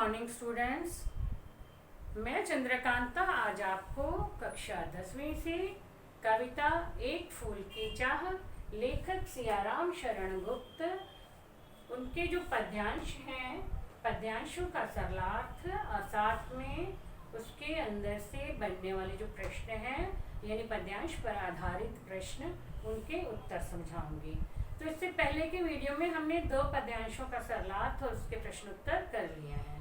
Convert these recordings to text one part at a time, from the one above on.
Morning students. मैं चंद्रकांता आज आपको कक्षा 10वीं से कविता एक फूल की चाह लेखक सियाराम शरण गुप्त उनके जो पद्यांश हैं, पद्यांशों का सरलार्थ और साथ में उसके अंदर से बनने वाले जो प्रश्न हैं यानी पद्यांश पर आधारित प्रश्न, उनके उत्तर समझाऊंगी। तो इससे पहले के वीडियो में हमने 2 पद्यांशों का सरलार्थ और उसके प्रश्न उत्तर कर लिए हैं।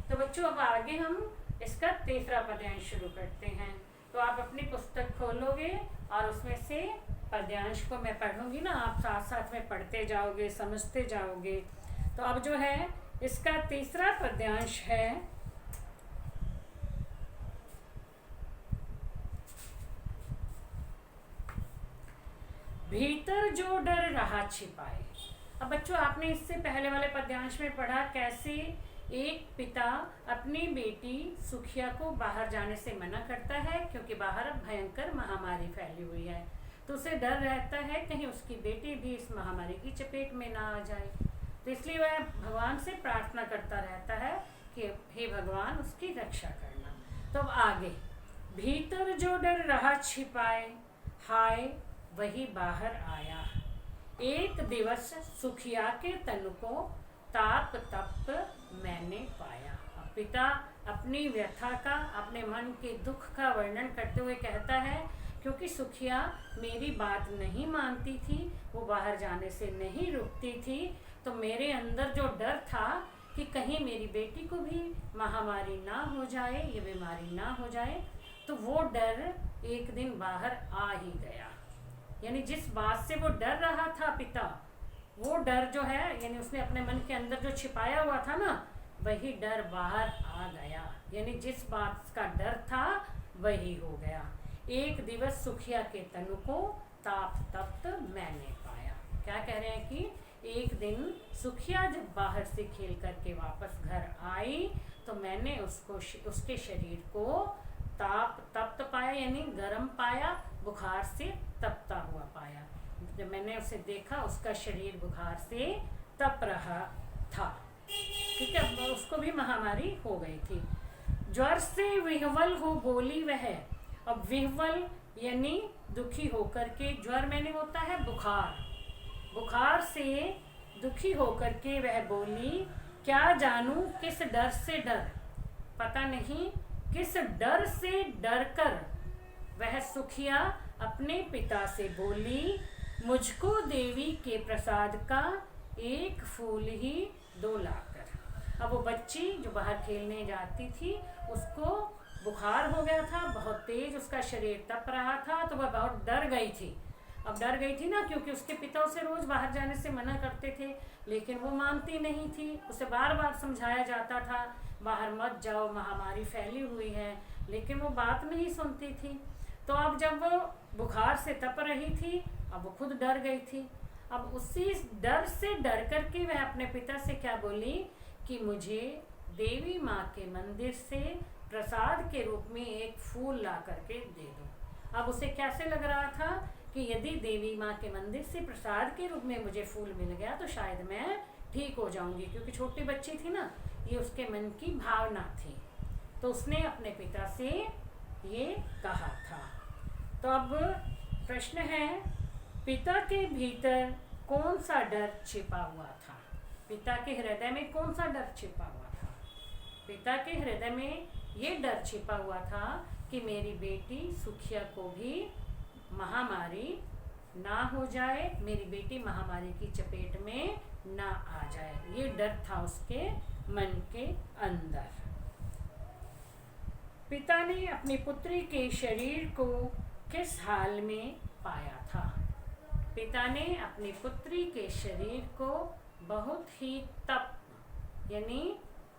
तो बच्चों अब आगे हम इसका तीसरा पद्यांश शुरू करते हैं। तो आप अपनी पुस्तक खोलोगे और उसमें से पद्यांश को मैं पढ़ूंगी ना, आप साथ साथ में पढ़ते जाओगे, समझते जाओगे। तो अब जो है इसका तीसरा पद्यांश है, भीतर जो डर रहा छिपाए। अब बच्चों आपने इससे पहले वाले पद्यांश में पढ़ा कैसे एक पिता अपनी बेटी सुखिया को बाहर जाने से मना करता है क्योंकि बाहर अब भयंकर महामारी फैली हुई है। तो उसे डर रहता है कहीं उसकी बेटी भी इस महामारी की चपेट में ना आ जाए। तो इसलिए वह भगवान से प्रार्थना करता रहता है कि हे भगवान उसकी रक्षा करना। तो अब आगे, भीतर जो डर रहा छिपाए, हाय वही बाहर आया। एक दिवस सुखिया के तन को ताप तप्त मैंने पाया। पिता अपनी व्यथा का, अपने मन के दुख का वर्णन करते हुए कहता है क्योंकि सुखिया मेरी बात नहीं मानती थी, वो बाहर जाने से नहीं रुकती थी, तो मेरे अंदर जो डर था कि कहीं मेरी बेटी को भी महामारी ना हो जाए, ये बीमारी ना हो जाए, तो वो डर एक दिन बाहर आ ही गया। यानी जिस बात से वो डर रहा था पिता, वो डर जो है यानी उसने अपने मन के अंदर जो छिपाया हुआ था ना, वही डर बाहर आ गया। यानी जिस बात का डर था वही हो गया। एक दिवस सुखिया के तनु को ताप तप्त मैंने पाया। क्या कह रहे हैं कि एक दिन सुखिया जब बाहर से खेल करके वापस घर आई तो मैंने उसके शरीर को ताप तप्त पाया यानी गर्म पाया, बुखार से तपता हुआ पाया। जब मैंने उसे देखा उसका शरीर बुखार से तप रहा था। ठीक है, उसको भी महामारी हो गई थी। ज्वर से विह्वल हो बोली वह। अब विह्वल यानी दुखी होकर के, ज्वर मैंने होता है बुखार, बुखार से दुखी होकर के वह बोली, क्या जानूं किस डर से डर, पता नहीं किस डर से डर कर वह सुखिया अपने पिता से बोली, मुझको देवी के प्रसाद का एक फूल ही दो लाकर। अब वो बच्ची जो बाहर खेलने जाती थी उसको बुखार हो गया था, बहुत तेज उसका शरीर तप रहा था, तो वह बहुत डर गई थी। अब डर गई थी ना क्योंकि उसके पिता उसे रोज बाहर जाने से मना करते थे, लेकिन वो मानती नहीं थी। उसे बार बार समझाया जाता था बाहर मत जाओ, महामारी फैली हुई है, लेकिन वो बात नहीं सुनती थी। तो अब जब वो बुखार से तप रही थी, अब वो खुद डर गई थी। अब उसी डर से डर करके वह अपने पिता से क्या बोली कि मुझे देवी माँ के मंदिर से प्रसाद के रूप में एक फूल ला करके दे दो। अब उसे कैसे लग रहा था कि यदि देवी माँ के मंदिर से प्रसाद के रूप में मुझे फूल मिल गया तो शायद मैं ठीक हो जाऊंगी, क्योंकि छोटी बच्ची थी ना, ये उसके मन की भावना थी। तो उसने अपने पिता से ये कहा था। तो अब प्रश्न है, पिता के भीतर कौन सा डर छिपा हुआ था? पिता के हृदय में कौन सा डर छिपा हुआ था? पिता के हृदय में ये डर छिपा हुआ था कि मेरी बेटी सुखिया को भी महामारी ना हो जाए, मेरी बेटी महामारी की चपेट में ना आ जाए। ये डर था उसके मन के अंदर। पिता ने अपनी पुत्री के शरीर को किस हाल में पाया था? पिता ने अपनी पुत्री के शरीर को बहुत ही तप यानी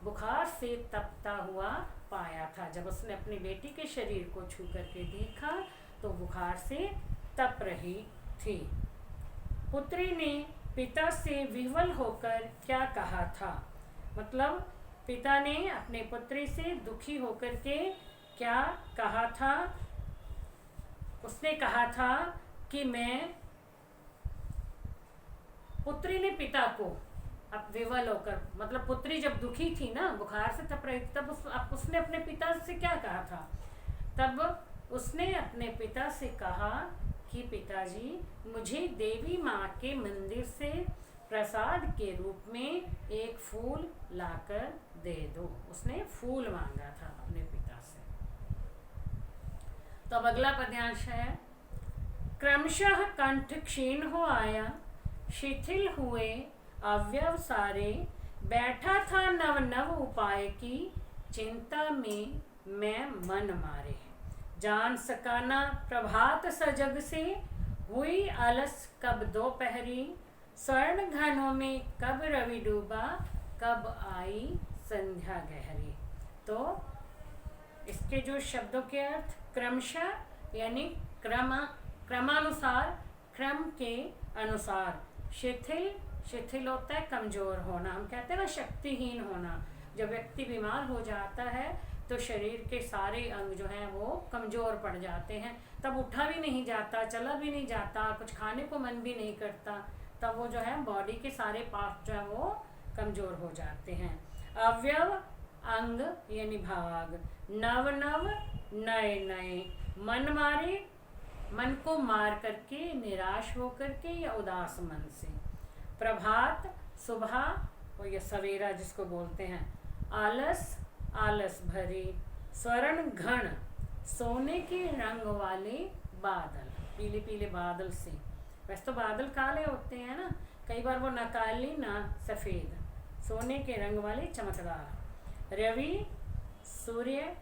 बुखार से तपता हुआ पाया था। जब उसने अपनी बेटी के शरीर को छू करके देखा तो बुखार से तप रही थी। पुत्री ने पिता से विह्वल होकर क्या कहा था? मतलब पिता ने अपने पुत्री से दुखी होकर के क्या कहा था? उसने कहा था कि मैं, पुत्री ने पिता को अब विवल होकर, मतलब पुत्री जब दुखी थी ना, बुखार से तप रही थी, तब उसने अपने पिता से क्या कहा था? तब उसने अपने पिता से कहा कि पिताजी, मुझे देवी माँ के मंदिर से प्रसाद के रूप में एक फूल लाकर दे दो। उसने फूल मांगा था अपने पिता से। तो अब अगला पद्यांश है, क्रमशः कंठ क्षीण हो आया, शिथिल हुए अवयव सारे, बैठा था नव नव उपाय की, चिंता में मैं मन मारे। जान सका ना प्रभात सजग से, हुई आलस कब दोपहरी, स्वर्ण घनों में कब रवि डूबा, कब आई संध्या गहरी। तो इसके जो शब्दों के अर्थ, क्रमशः यानी क्रमानुसार, क्रम के अनुसार, शिथिल, शिथिल होता है कमजोर होना, हम कहते हैं ना शक्तिहीन होना। जब व्यक्ति बीमार हो जाता है तो शरीर के सारे अंग जो हैं वो कमजोर पड़ जाते हैं, तब उठा भी नहीं जाता, चला भी नहीं जाता, कुछ खाने को मन भी नहीं करता, तब वो जो है बॉडी के सारे पार्ट जो है वो कमजोर हो जाते हैं। अवयव अंग यानी भाग, नव नव नए नए, मन मारे मन को मार करके, निराश हो करके या उदास मन से। प्रभात सुबह और या सवेरा जिसको बोलते हैं, आलस आलस भरे, स्वर्ण घन सोने के रंग वाले बादल, पीले पीले बादल से। वैसे तो बादल काले होते हैं ना, कई बार वो ना काली ना सफ़ेद, सोने के रंग वाले चमकदार। रवि सूर्य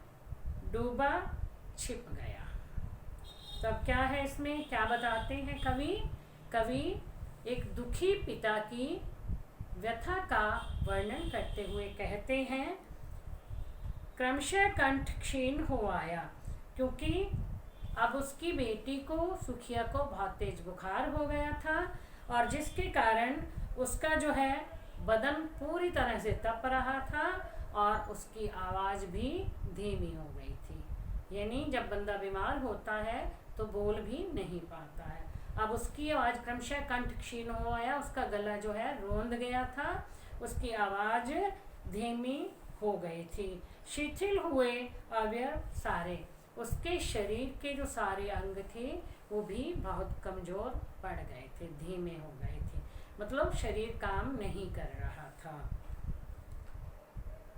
डूबा छिप गया। तो अब क्या है इसमें, क्या बताते हैं कवि एक दुखी पिता की व्यथा का वर्णन करते हुए कहते हैं, क्रमशः कंठ क्षीण हो आया, क्योंकि अब उसकी बेटी को, सुखिया को बहुत तेज बुखार हो गया था, और जिसके कारण उसका जो है बदन पूरी तरह से तप रहा था और उसकी आवाज़ भी धीमी हो गई थी। यानी जब बंदा बीमार होता है तो बोल भी नहीं पाता है। अब उसकी आवाज़ क्रमशः कंठ क्षीण हो आया, उसका गला जो है रोंद गया था, उसकी आवाज़ धीमी हो गई थी। शिथिल हुए अवयव सारे, उसके शरीर के जो सारे अंग थे वो भी बहुत कमज़ोर पड़ गए थे, धीमे हो गए थे, मतलब शरीर काम नहीं कर रहा था।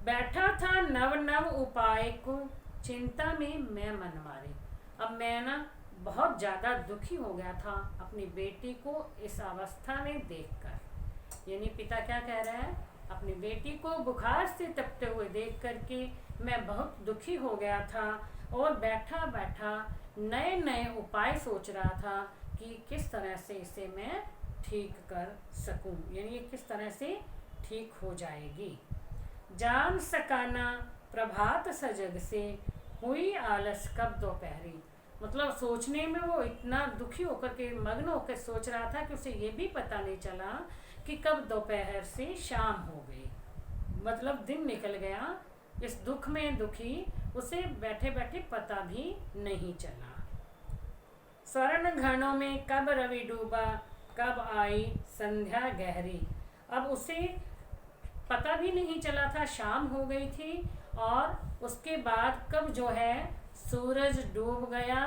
बैठा था नव नव उपाय को, चिंता में मैं मन मारे। अब मैं ना बहुत ज़्यादा दुखी हो गया था अपनी बेटी को इस अवस्था में देखकर। यानी पिता क्या कह रहा है, अपनी बेटी को बुखार से तपते हुए देख करके मैं बहुत दुखी हो गया था, और बैठा बैठा नए नए उपाय सोच रहा था कि किस तरह से इसे मैं ठीक कर सकूं, यानी ये किस तरह से ठीक हो जाएगी। जान सकाना प्रभात सजग से, हुई आलस कब दोपहरी। मतलब सोचने में वो इतना दुखी होकर के, मग्न होकर सोच रहा था कि उसे ये भी पता नहीं चला कि कब दोपहर से शाम हो गई, मतलब दिन निकल गया। इस दुख में दुखी उसे बैठे बैठे पता भी नहीं चला। स्वर्ण घनों में कब रवि डूबा, कब आई संध्या गहरी। अब उसे पता भी नहीं चला था, शाम हो गई थी, और उसके बाद कब जो है सूरज डूब गया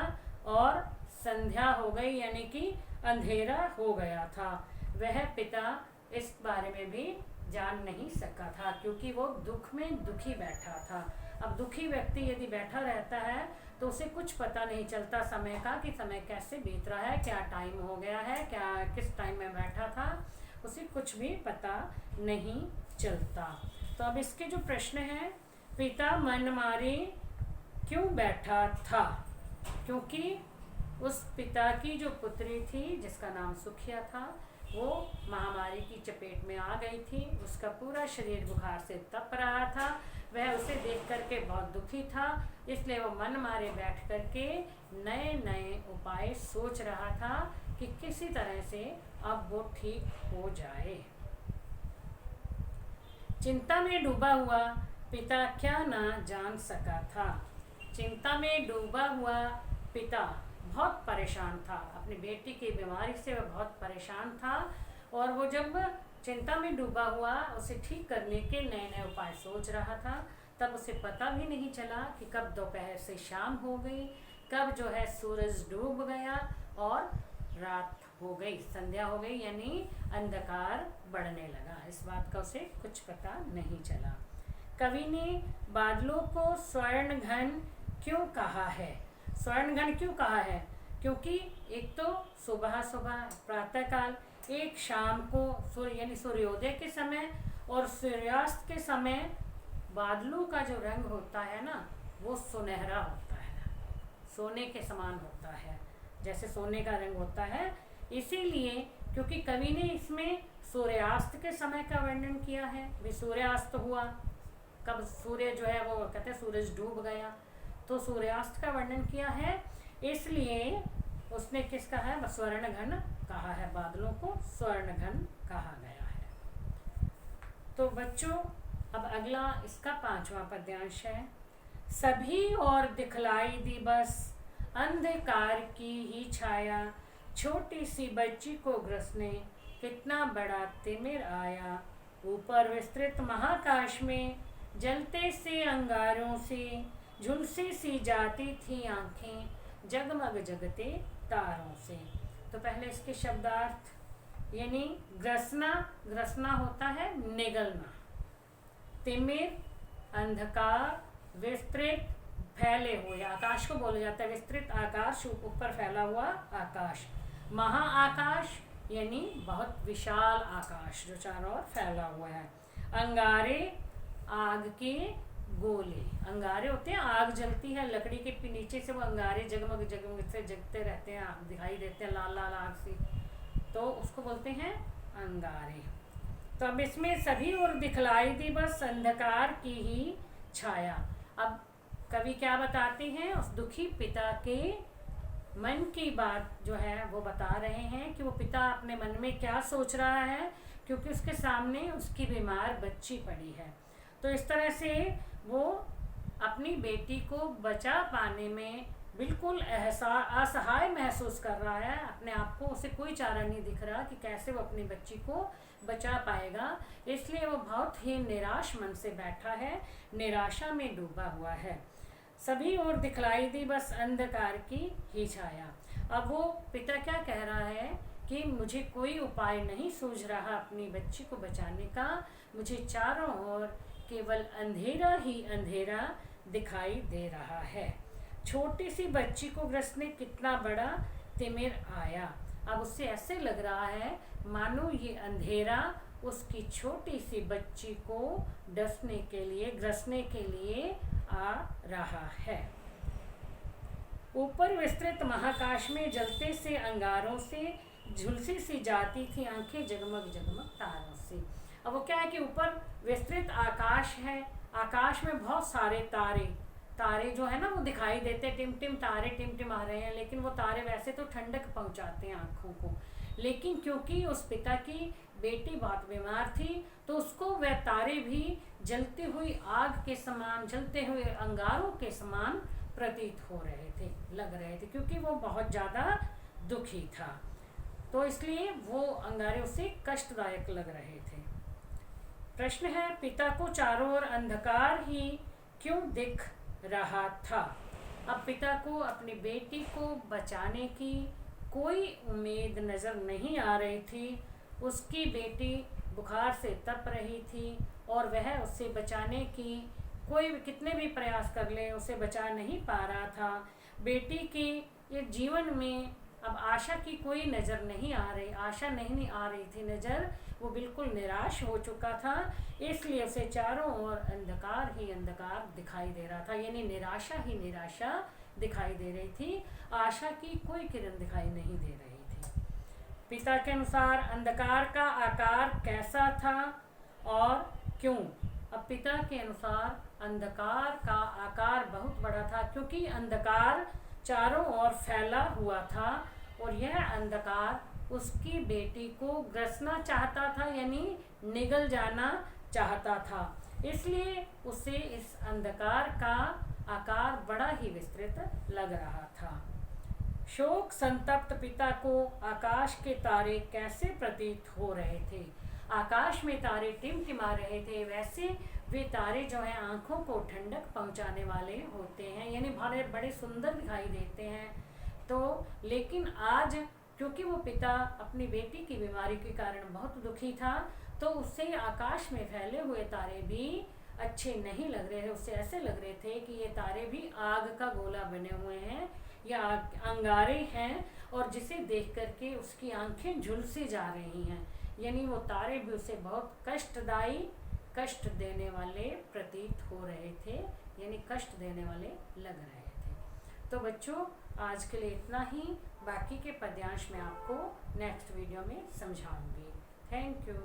और संध्या हो गई, यानी कि अंधेरा हो गया था। वह पिता इस बारे में भी जान नहीं सका था, क्योंकि वो दुख में दुखी बैठा था। अब दुखी व्यक्ति यदि बैठा रहता है तो उसे कुछ पता नहीं चलता समय का, कि समय कैसे बीत रहा है, क्या टाइम हो गया है, क्या किस टाइम में बैठा था, उसे कुछ भी पता नहीं चलता। तो अब इसके जो प्रश्न हैं, पिता मन मारे क्यों बैठा था, क्योंकि उस पिता की जो पुत्री थी जिसका नाम सुखिया था, वो महामारी की चपेट में आ गई थी, उसका पूरा शरीर बुखार से तप रहा था, वह उसे देख करके बहुत दुखी था, इसलिए वो मन मारे बैठ करके नए नए उपाय सोच रहा था कि किसी तरह से अब वो ठीक हो जाए। चिंता में डूबा हुआ पिता क्या ना जान सका था। चिंता में डूबा हुआ पिता बहुत परेशान था, अपनी बेटी की बीमारी से वह बहुत परेशान था, और वो जब चिंता में डूबा हुआ उसे ठीक करने के नए नए उपाय सोच रहा था। तब उसे पता भी नहीं चला कि कब दोपहर से शाम हो गई, कब जो है सूरज डूब गया और रात हो गई, संध्या हो गई, यानी अंधकार बढ़ने लगा। इस बात का उसे कुछ पता नहीं चला। कवि ने बादलों को स्वर्ण घन क्यों कहा है? स्वर्ण घन क्यों कहा है? क्योंकि एक तो सुबह सुबह प्रातःकाल, एक शाम को सूर्य यानी सूर्योदय के समय और सूर्यास्त के समय बादलों का जो रंग होता है ना, वो सुनहरा होता है, सोने के समान होता है, जैसे सोने का रंग होता है। इसीलिए क्योंकि कवि ने इसमें सूर्यास्त के समय का वर्णन किया है, भी सूर्यास्त हुआ, कब सूर्य जो है वो कहते हैं सूरज डूब गया, तो सूर्यास्त का वर्णन किया है, इसलिए उसने किस कहा है? स्वर्ण घन कहा है, बादलों को स्वर्ण घन कहा गया है। तो बच्चों अब अगला इसका 5वां पद्यांश है। सभी और दिखलाई दी बस अंधकार की ही छाया, छोटी सी बच्ची को ग्रसने कितना बड़ा तिमिर आया। ऊपर विस्तृत महाकाश में जलते से अंगारों से झुलसी सी जाती थी आंखें, जगमग जगते तारों से। तो पहले इसके शब्दार्थ, यानी ग्रसना, ग्रसना होता है निगलना, तिमिर अंधकार, विस्तृत फैले हुए, आकाश को बोला जाता है विस्तृत आकाश, ऊपर फैला हुआ आकाश, महाआकाश यानी बहुत विशाल आकाश जो चारों ओर फैला हुआ है। अंगारे आग के गोले, अंगारे होते हैं, आग जलती है लकड़ी के नीचे से, वो अंगारे जगमग जगमग से जगते रहते हैं, दिखाई देते हैं लाल लाल आग से, तो उसको बोलते हैं अंगारे। तो अब इसमें सभी और दिखलाई दी बस अंधकार की ही छाया। अब कवि क्या बताते हैं? उस दुखी पिता के मन की बात जो है वो बता रहे हैं कि वो पिता अपने मन में क्या सोच रहा है, क्योंकि उसके सामने उसकी बीमार बच्ची पड़ी है। तो इस तरह से वो अपनी बेटी को बचा पाने में बिल्कुल असहाय महसूस कर रहा है अपने आप को, उसे कोई चारा नहीं दिख रहा कि कैसे वो अपनी बच्ची को बचा पाएगा, इसलिए वो बहुत ही निराश मन से बैठा है, निराशा में डूबा हुआ है। सभी ओर दिखलाई दी बस अंधकार की ही छाया। अब वो पिता क्या कह रहा है कि मुझे कोई उपाय नहीं सूझ रहा अपनी बच्ची को बचाने का, मुझे चारों ओर केवल अंधेरा ही अंधेरा दिखाई दे रहा है। छोटी सी बच्ची को ग्रसने कितना बड़ा तिमिर आया। अब उससे ऐसे लग रहा है मानो ये अंधेरा उसकी छोटी सी बच्ची को डसने के लिए, ग्रसने के लिए आ रहा है। ऊपर विस्तृत महाकाश में जलते से अंगारों से झुलसी सी जाती थी आंखें, जगमग जगमग तारों से। अब वो क्या है कि ऊपर विस्तृत आकाश है, आकाश में बहुत सारे तारे, तारे जो है ना वो दिखाई देते हैं, टिमटिम तारे टिमटिमा रहे हैं, लेकिन वो तारे वैसे तो ठंडक पहुंचाते हैं आँखों को, लेकिन क्योंकि उस पिता की बेटी बहुत बीमार थी तो उसको वह तारे भी जलती हुई आग के समान, जलते हुए अंगारों के समान प्रतीत हो रहे थे, लग रहे थे, क्योंकि वो बहुत ज़्यादा दुखी था, तो इसलिए वो अंगारे उसे कष्टदायक लग रहे थे। प्रश्न है, पिता को चारों ओर अंधकार ही क्यों दिख रहा था? अब पिता को अपनी बेटी को बचाने की कोई उम्मीद नज़र नहीं आ रही थी। उसकी बेटी बुखार से तप रही थी और वह उससे बचाने की कोई कितने भी प्रयास कर ले उसे बचा नहीं पा रहा था। बेटी की ये जीवन में अब आशा की कोई नज़र नहीं आ रही, आशा नहीं आ रही थी नज़र, वो बिल्कुल निराश हो चुका था, इसलिए उसे चारों ओर अंधकार ही अंधकार दिखाई दे रहा था, यानी निराशा ही निराशा दिखाई दे रही थी, आशा की कोई किरण दिखाई नहीं दे रही थी। पिता के अनुसार अंधकार का आकार कैसा था और क्यों? अब पिता के अनुसार अंधकार का आकार बहुत बड़ा था, क्योंकि अंधकार चारों ओर फैला हुआ था और यह अंधकार उसकी बेटी को ग्रसना चाहता था, यानी निगल जाना चाहता था, इसलिए उसे इस अंधकार का आकार बड़ा ही विस्तृत लग रहा था। शोक संतप्त पिता को आकाश के तारे कैसे प्रतीत हो रहे थे? आकाश में तारे टिमटिमा रहे थे, वैसे वे तारे जो हैं आँखों को ठंडक पहुँचाने वाले होते हैं, यानी बड़े बड़े सुंदर दिखाई देते हैं। तो लेकिन आज क्योंकि वो पिता अपनी बेटी की बीमारी के कारण बहुत दुखी था, तो उससे आकाश में फैले हुए तारे भी अच्छे नहीं लग रहे थे। उससे ऐसे लग रहे थे कि ये तारे भी आग का गोला बने हुए हैं या अंगारे हैं, और जिसे देख करके उसकी आंखें झुलसी जा रही हैं। यानी वो तारे भी उसे बहुत कष्टदायी, कष्ट देने वाले प्रतीत हो रहे थे, यानी कष्ट देने वाले लग रहे थे। तो बच्चों, आज के लिए इतना ही। बाकी के पद्यांश में आपको नेक्स्ट वीडियो में समझाऊंगी। Thank you.